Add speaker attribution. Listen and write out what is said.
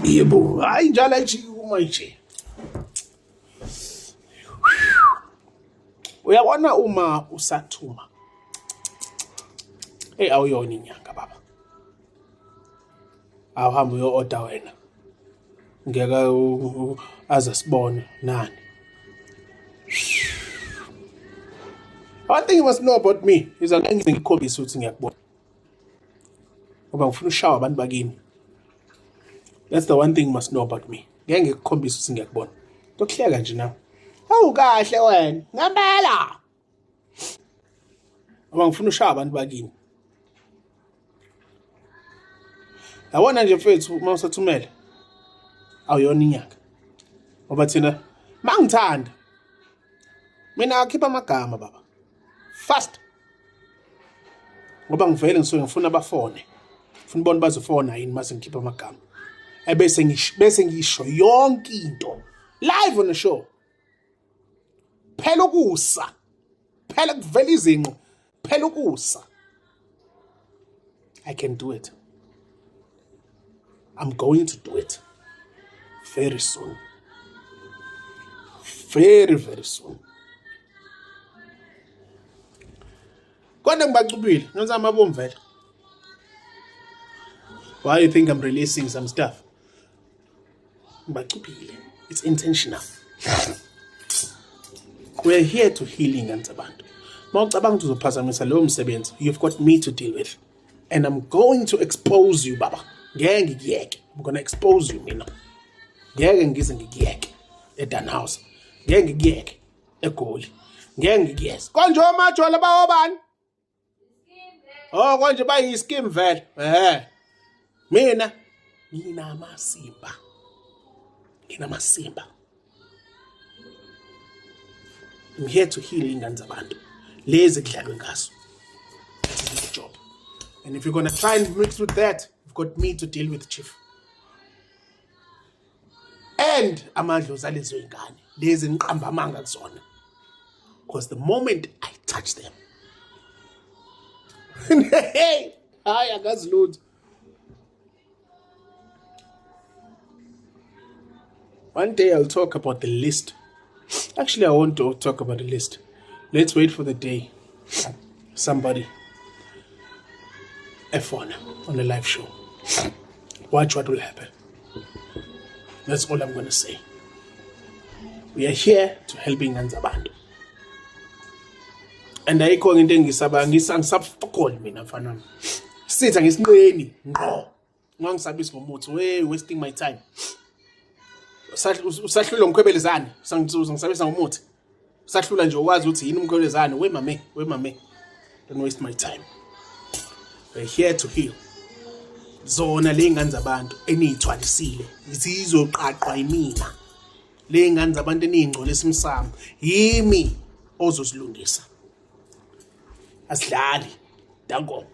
Speaker 1: Yebo, hayi njalo ayijiki manje. Uyabona uma usathuma. Awuyona inyanga baba. Awuhambe uyo-order wena. Ngeke aze sibone nani. One thing you must know about me is angeke ngize ngikhombise ukuthi ngiyakubona. Ngoba ngifuna ushawa abantu bakini. That's the one thing you must know about me. Ngeke ngikukhombise ukuthi ngiyakubona. Tokuhleka nje nawe. Hawu kahle wena. Ngempela. Ngoba ngifuna ushawa abantu bakini. Yabona nje mfethu uma usathumela awuyona inyanga. Ngoba thina mangithanda mina akhipha amagama baba. Fast. Ngoba ngivele ngisuke ngifuna abafone. Ngifuna ubone bazofona yini mase ngikhipha amagama. Bese ngisho yonke into live on the show. Phela ukusa. Phela kuvela izinqo. Phela ukusa. I can do it. I'm going to do it very soon. Very, very soon. Kodwa ngibacubile, ngenza amabomu vele. Why you think I'm releasing some stuff? Ngibacubile. It's intentional. We're here to healing abantu. Mawucabanga ukuthi uzophazamisa leyo msebenzi, you've got me to deal with. And I'm going to expose you, baba. Ngeke ngikuyeke. I'm going to expose you mina. Ngeke ngize ngikuyeke eDanhouse. Ngeke ngikuyeke eGoli. Ngeke ngikuyeke. Konje omajola bawobani? Oh konje bayi scheme vele. Mina amasimba. Amasimba. I'm here to heal ingane zabantu. Lezi kudlalwe ngaso. That is my job. And if you're going to try and mix with that, you've got me to deal with, Chief. And amandla zalezo ingane. Lezi ngiqamba amanga kuzona. Because the moment I touch them. Hey, hayi akazi lutho. One day I'll talk about the list. Actually, I want to talk about the list. Let's wait for the day. Somebody F1 on a live show. Watch what will happen. That's all I'm going to say. We are here to help ingane zabantu. And ayikho into ngisabafokoli mina mfana. Sitha ngesinqeni ngqo. Ngangisabisa ngomuthi wasting my time. Usahlula umkhwebelezane, ngisabisa ngomuthi. Usahlula nje ukwazi ukuthi yini umkhwebelezane, we mame. Don't waste my time. We're here to heal. Zona le ngane zabantu enizithwalisile, zizoqaqwa yimina. Le ngane zabantu eningcolisa imsamo, yimi ozozilungisa. Asidlali. Danko.